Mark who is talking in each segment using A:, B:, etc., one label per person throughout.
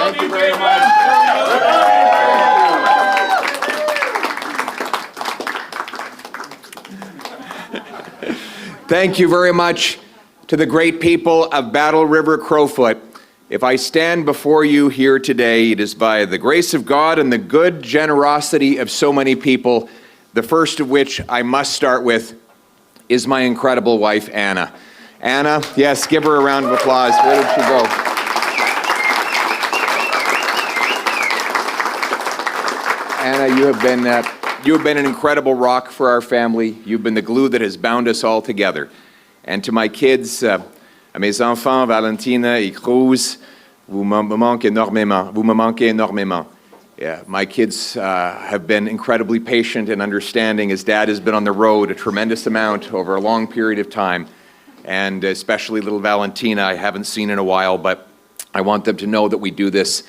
A: Thank you very much. Thank you very much to the great people of Battle River-CrowFoot. If I stand before you here today, it is by the grace of God and the good generosity of so many people, the first of which I must start with is my incredible wife, Anna. Anna, yes, give her a round of applause. Where did she go? Anna, you have been an incredible rock for our family. You've been the glue that has bound us all together. And to my kids, à mes enfants, Valentina et Cruz, vous me manquez énormément. Vous me manquez énormément. Yeah, my kids have been incredibly patient and understanding as Dad has been on the road a tremendous amount over a long period of time. And especially little Valentina, I haven't seen in a while, but I want them to know that we do this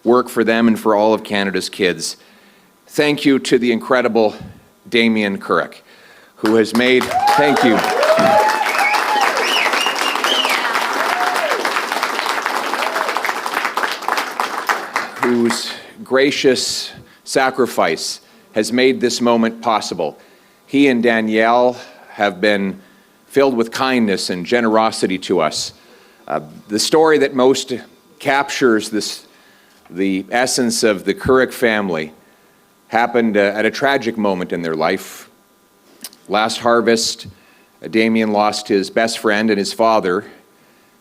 A: work for them and for all of Canada's kids. Thank you to the incredible Damien Kurrick, who has made, thank you. Whose gracious sacrifice has made this moment possible. He and Danielle have been filled with kindness and generosity to us. The story that most captures the essence of the Kurrick family happened at a tragic moment in their life. Last harvest, Damien lost his best friend and his father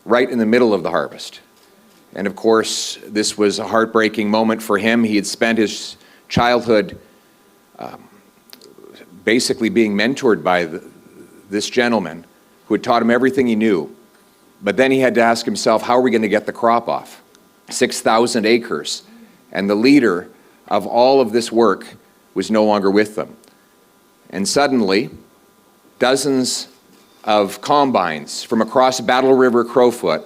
A: right in the middle of the harvest. And of course, this was a heartbreaking moment for him. He had spent his childhood basically being mentored by this gentleman who had taught him everything he knew. But then he had to ask himself, how are we going to get the crop off? 6,000 acres. And the leader of all of this work was no longer with them. And suddenly, dozens of combines from across Battle River-CrowFoot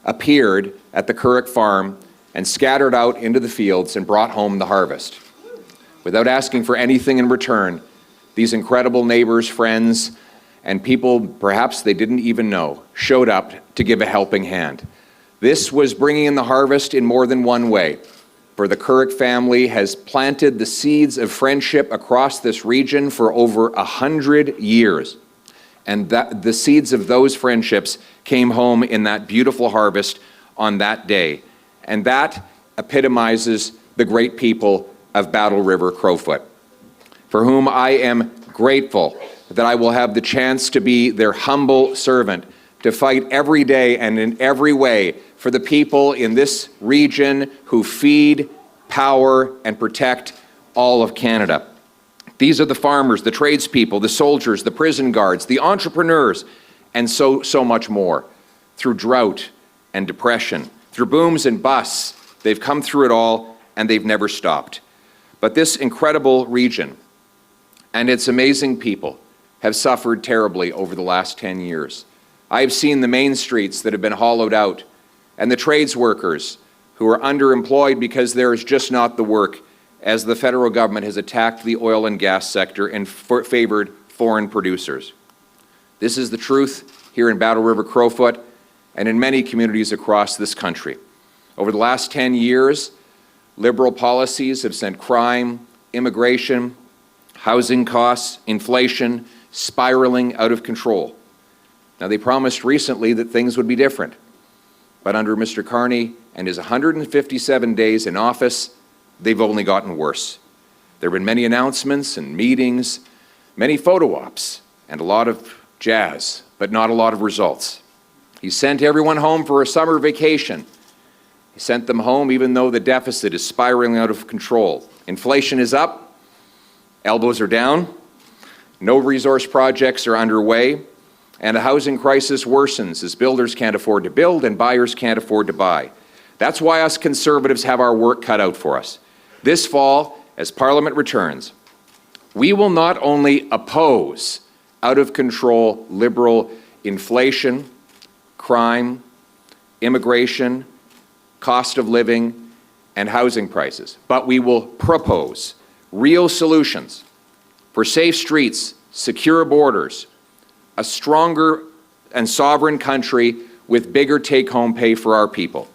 A: appeared at the Kurrick farm and scattered out into the fields and brought home the harvest. Without asking for anything in return, these incredible neighbors, friends, and people perhaps they didn't even know showed up to give a helping hand. This was bringing in the harvest in more than one way, for the Kurrick family has planted the seeds of friendship across this region for over 100 years. And the seeds of those friendships came home in that beautiful harvest on that day. And that epitomizes the great people of Battle River-CrowFoot, for whom I am grateful that I will have the chance to be their humble servant, to fight every day and in every way for the people in this region who feed, power, and protect all of Canada. These are the farmers, the tradespeople, the soldiers, the prison guards, the entrepreneurs, and so much more. Through drought and depression, through booms and busts, they've come through it all and they've never stopped. But this incredible region and its amazing people have suffered terribly over the last 10 years. I've seen the main streets that have been hollowed out and the trades workers who are underemployed because there is just not the work as the federal government has attacked the oil and gas sector and favored foreign producers. This is the truth here in Battle River-CrowFoot and in many communities across this country. Over the last 10 years, Liberal policies have sent crime, immigration, housing costs, inflation, spiraling out of control. Now, they promised recently that things would be different, but under Mr. Carney and his 157 days in office, they've only gotten worse. There have been many announcements and meetings, many photo ops, and a lot of jazz, but not a lot of results. He sent everyone home for a summer vacation. He sent them home even though the deficit is spiraling out of control. Inflation is up, elbows are down, no resource projects are underway, and a housing crisis worsens as builders can't afford to build and buyers can't afford to buy. That's why us Conservatives have our work cut out for us. This fall, as Parliament returns, we will not only oppose out-of-control Liberal inflation, crime, immigration, cost of living, and housing prices, but we will propose real solutions for safe streets, secure borders, a stronger and sovereign country with bigger take-home pay for our people.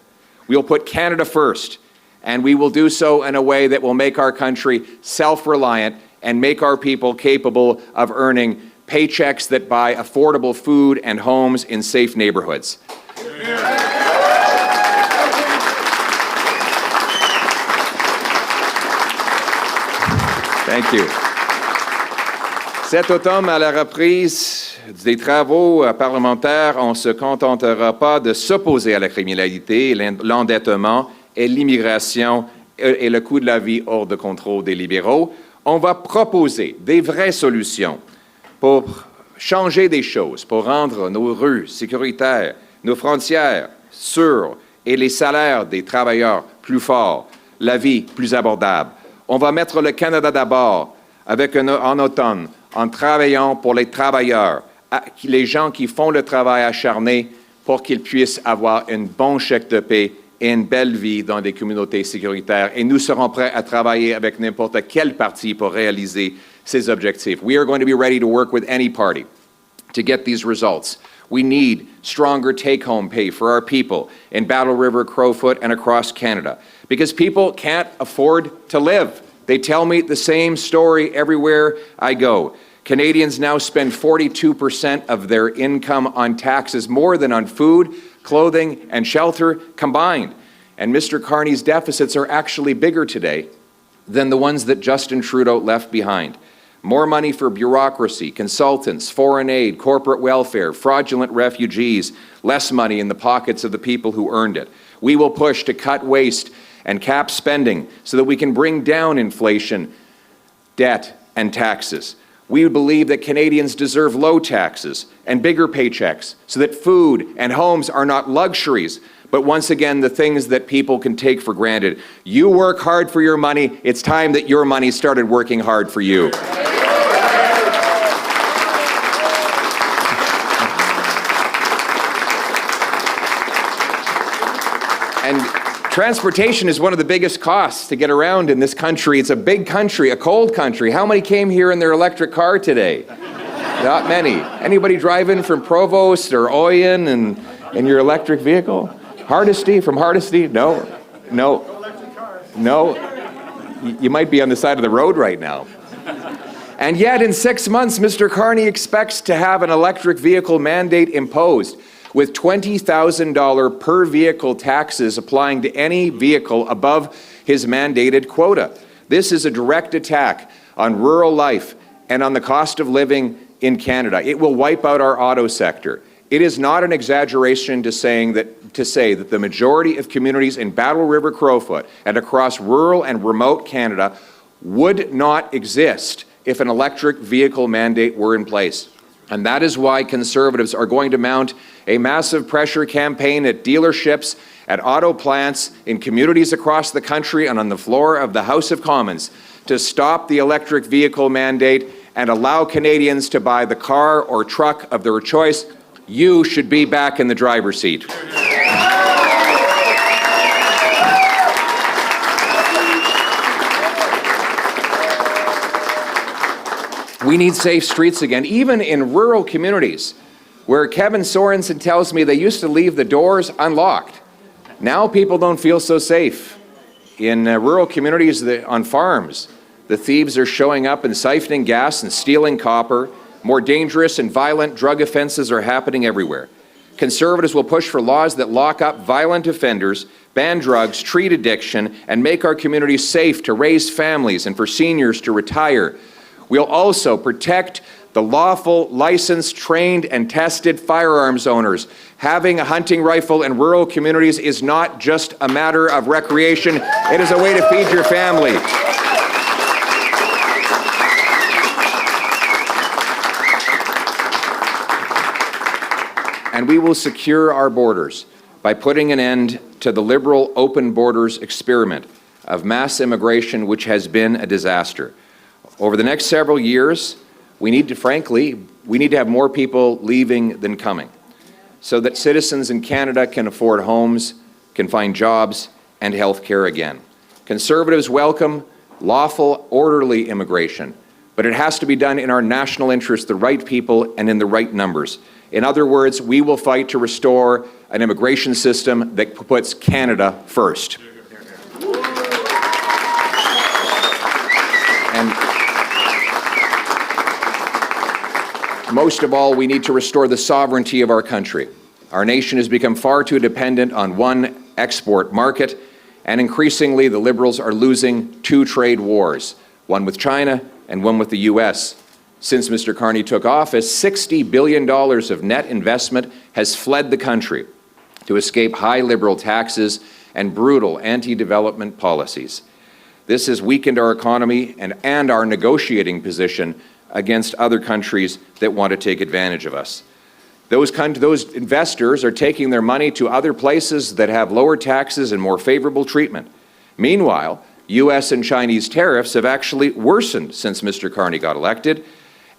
A: We will put Canada first, and we will do so in a way that will make our country self-reliant and make our people capable of earning paychecks that buy affordable food and homes in safe neighborhoods. Thank you. Cet automne, à la reprise des travaux parlementaires, on ne se contentera pas de s'opposer à la criminalité, l'endettement et l'immigration et le coût de la vie hors de contrôle des libéraux. On va proposer des vraies solutions pour changer des choses, pour rendre nos rues sécuritaires, nos frontières sûres et les salaires des travailleurs plus forts, la vie plus abordable. On va mettre le Canada d'abord en automne, en travaillant pour les travailleurs, les gens qui font le travail acharné pour qu'ils puissent avoir un bon chèque de paie et une belle vie dans des communautés sécuritaires. Et nous serons prêts à travailler avec n'importe quel parti pour réaliser ces objectifs. We are going to be ready to work with any party to get these results. We need stronger take-home pay for our people in Battle River-CrowFoot and across Canada, because people can't afford to live. They tell me the same story everywhere I go. Canadians now spend 42% of their income on taxes, more than on food, clothing, and shelter combined. And Mr. Carney's deficits are actually bigger today than the ones that Justin Trudeau left behind. More money for bureaucracy, consultants, foreign aid, corporate welfare, fraudulent refugees, less money in the pockets of the people who earned it. We will push to cut waste and cap spending so that we can bring down inflation, debt, and taxes. We believe that Canadians deserve low taxes and bigger paychecks so that food and homes are not luxuries, but once again, the things that people can take for granted. You work hard for your money. It's time that your money started working hard for you. And transportation is one of the biggest costs to get around in this country. It's a big country, a cold country. How many came here in their electric car today? Not many. Anybody driving from Provost or Oyen and in your electric vehicle? Hardisty, from Hardisty? No. You might be on the side of the road right now. And yet in 6 months, Mr. Carney expects to have an electric vehicle mandate imposed, with $20,000 per vehicle taxes applying to any vehicle above his mandated quota. This is a direct attack on rural life and on the cost of living in Canada. It will wipe out our auto sector. It is not an exaggeration to say that the majority of communities in Battle River-CrowFoot and across rural and remote Canada would not exist if an electric vehicle mandate were in place. And that is why Conservatives are going to mount a massive pressure campaign at dealerships, at auto plants, in communities across the country and on the floor of the House of Commons to stop the electric vehicle mandate and allow Canadians to buy the car or truck of their choice. You should be back in the driver's seat. We need safe streets again, even in rural communities where Kevin Sorensen tells me they used to leave the doors unlocked. Now people don't feel so safe. In rural communities on farms, the thieves are showing up and siphoning gas and stealing copper. More dangerous and violent drug offenses are happening everywhere. Conservatives will push for laws that lock up violent offenders, ban drugs, treat addiction, and make our communities safe to raise families and for seniors to retire. We'll also protect the lawful, licensed, trained, and tested firearms owners. Having a hunting rifle in rural communities is not just a matter of recreation. It is a way to feed your family. And we will secure our borders by putting an end to the Liberal open borders experiment of mass immigration, which has been a disaster. Over the next several years, we need to have more people leaving than coming, so that citizens in Canada can afford homes, can find jobs, and health care again. Conservatives welcome lawful, orderly immigration, but it has to be done in our national interest, the right people, and in the right numbers. In other words, we will fight to restore an immigration system that puts Canada first. And most of all, we need to restore the sovereignty of our country. Our nation has become far too dependent on one export market, and increasingly the Liberals are losing two trade wars, one with China and one with the US. Since Mr. Carney took office, $60 billion of net investment has fled the country to escape high Liberal taxes and brutal anti-development policies. This has weakened our economy and our negotiating position against other countries that want to take advantage of us. Those investors are taking their money to other places that have lower taxes and more favorable treatment. Meanwhile, US and Chinese tariffs have actually worsened since Mr. Carney got elected,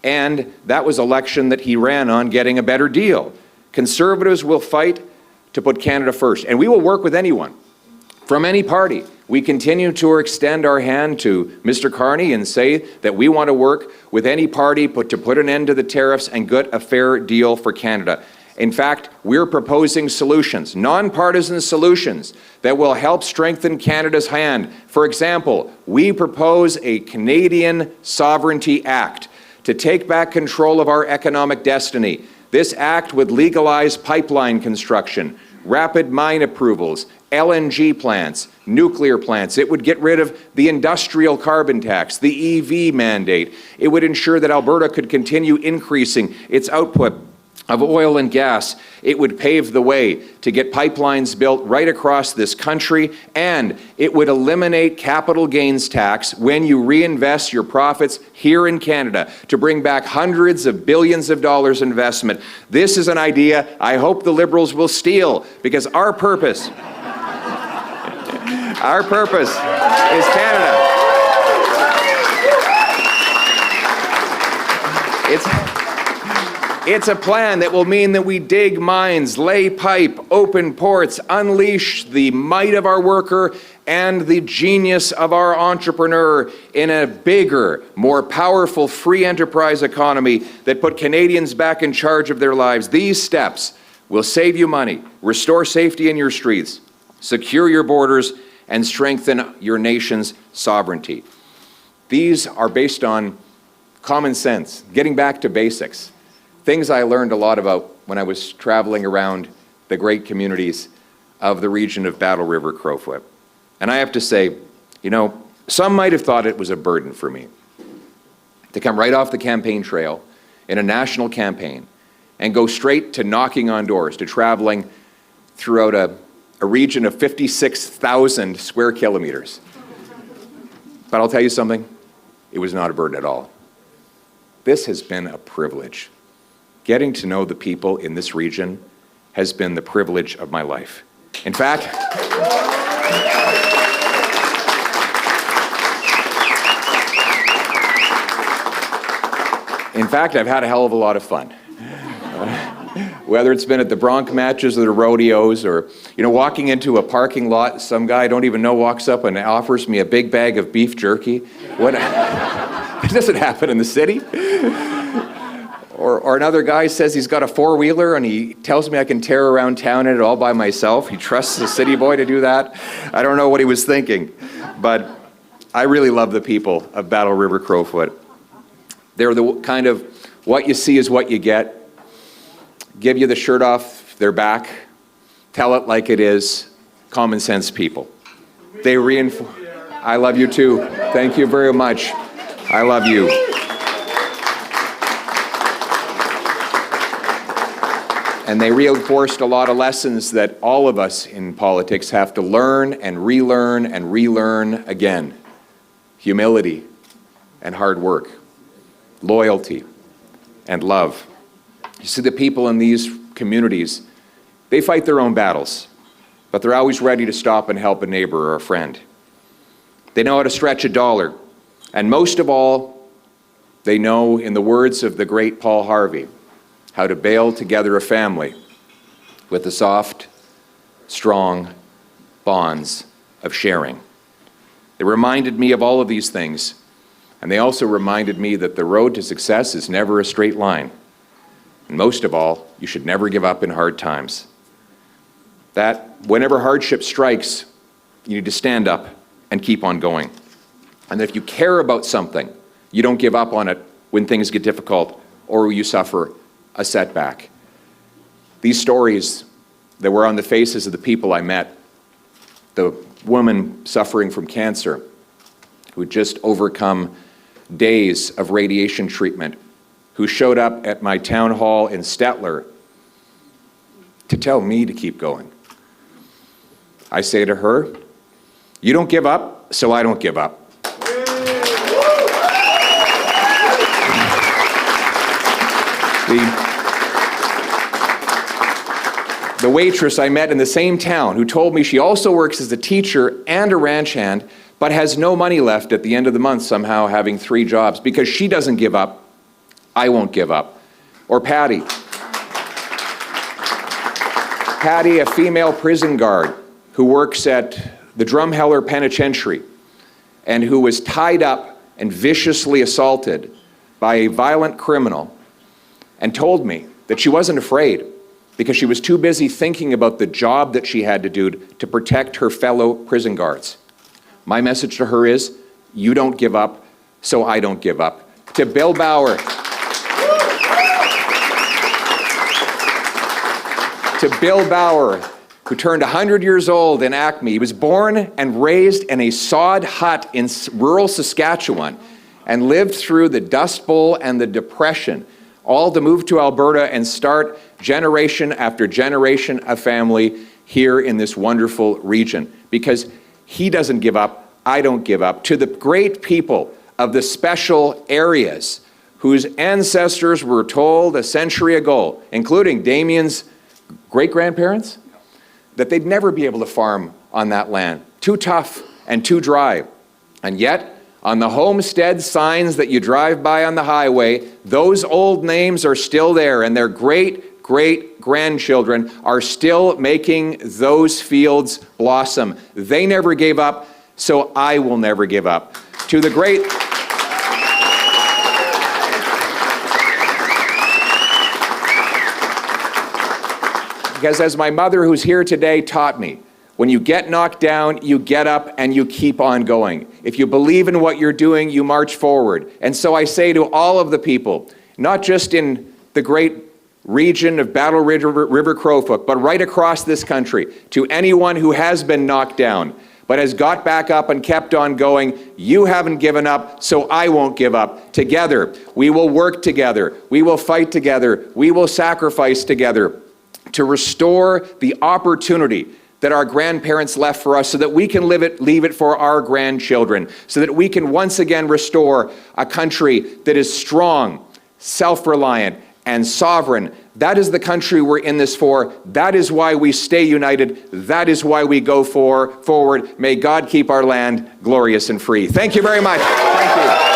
A: and that was an election that he ran on getting a better deal. Conservatives will fight to put Canada first, and we will work with anyone from any party. We continue to extend our hand to Mr. Carney and say that we want to work with any party to put an end to the tariffs and get a fair deal for Canada. In fact, we're proposing solutions, nonpartisan solutions, that will help strengthen Canada's hand. For example, we propose a Canadian Sovereignty Act to take back control of our economic destiny. This act would legalize pipeline construction, rapid mine approvals, LNG plants, nuclear plants. It would get rid of the industrial carbon tax, the EV mandate. It would ensure that Alberta could continue increasing its output of oil and gas. It would pave the way to get pipelines built right across this country, and it would eliminate capital gains tax when you reinvest your profits here in Canada to bring back hundreds of billions of dollars investment. This is an idea I hope the Liberals will steal, because our purpose is Canada. It's a plan that will mean that we dig mines, lay pipe, open ports, unleash the might of our worker and the genius of our entrepreneur in a bigger, more powerful free enterprise economy that put Canadians back in charge of their lives. These steps will save you money, restore safety in your streets, secure your borders, and strengthen your nation's sovereignty. These are based on common sense, getting back to basics. Things I learned a lot about when I was traveling around the great communities of the region of Battle River-CrowFoot. And I have to say, you know, some might have thought it was a burden for me to come right off the campaign trail in a national campaign and go straight to knocking on doors, to traveling throughout a region of 56,000 square kilometers. But I'll tell you something, it was not a burden at all. This has been a privilege. Getting to know the people in this region has been the privilege of my life. In fact, I've had a hell of a lot of fun. Whether it's been at the bronc matches or the rodeos, or walking into a parking lot, some guy I don't even know walks up and offers me a big bag of beef jerky. What? It doesn't happen in the city. Or another guy says he's got a four-wheeler and he tells me I can tear around town in it all by myself. He trusts a city boy to do that. I don't know what he was thinking, but I really love the people of Battle River-CrowFoot. They're the kind of what you see is what you get. Give you the shirt off their back, tell it like it is, common sense people. They reinforce. I love you too. Thank you very much. I love you. And they reinforced a lot of lessons that all of us in politics have to learn and relearn again. Humility and hard work, loyalty and love. You see, the people in these communities, they fight their own battles, but they're always ready to stop and help a neighbor or a friend. They know how to stretch a dollar, and most of all, they know, in the words of the great Paul Harvey, how to bail together a family with the soft, strong bonds of sharing. They reminded me of all of these things, and they also reminded me that the road to success is never a straight line. And most of all, you should never give up in hard times. That whenever hardship strikes, you need to stand up and keep on going. And if you care about something, you don't give up on it when things get difficult or you suffer a setback. These stories that were on the faces of the people I met, the woman suffering from cancer who had just overcome days of radiation treatment, who showed up at my town hall in Stettler to tell me to keep going. I say to her, you don't give up, so I don't give up. The waitress I met in the same town who told me she also works as a teacher and a ranch hand, but has no money left at the end of the month, somehow having 3 jobs. Because she doesn't give up, I won't give up. Or Patty. Patty, a female prison guard who works at the Drumheller Penitentiary and who was tied up and viciously assaulted by a violent criminal, and told me that she wasn't afraid because she was too busy thinking about the job that she had to do to protect her fellow prison guards. My message to her is, you don't give up, so I don't give up. To Bill Bauer, who turned 100 years old in Acme. He was born and raised in a sod hut in rural Saskatchewan and lived through the Dust Bowl and the Depression, all to move to Alberta and start generation after generation of family here in this wonderful region. Because he doesn't give up, I don't give up. To the great people of the special areas whose ancestors were told a century ago, including Damien's great-grandparents, that they'd never be able to farm on that land. Too tough and too dry. And yet, on the homestead signs that you drive by on the highway, those old names are still there, and their great-great-grandchildren are still making those fields blossom. They never gave up, so I will never give up. To the great... Because as my mother, who's here today, taught me, when you get knocked down, you get up and you keep on going. If you believe in what you're doing, you march forward. And so I say to all of the people, not just in the great region of Battle River-CrowFoot, but right across this country, to anyone who has been knocked down, but has got back up and kept on going, you haven't given up, so I won't give up. Together, we will work together, we will fight together, we will sacrifice together to restore the opportunity that our grandparents left for us so that we can leave it for our grandchildren, so that we can once again restore a country that is strong, self-reliant, and sovereign. That is the country we're in this for. That is why we stay united. That is why we go forward. May God keep our land glorious and free. Thank you very much. Thank you.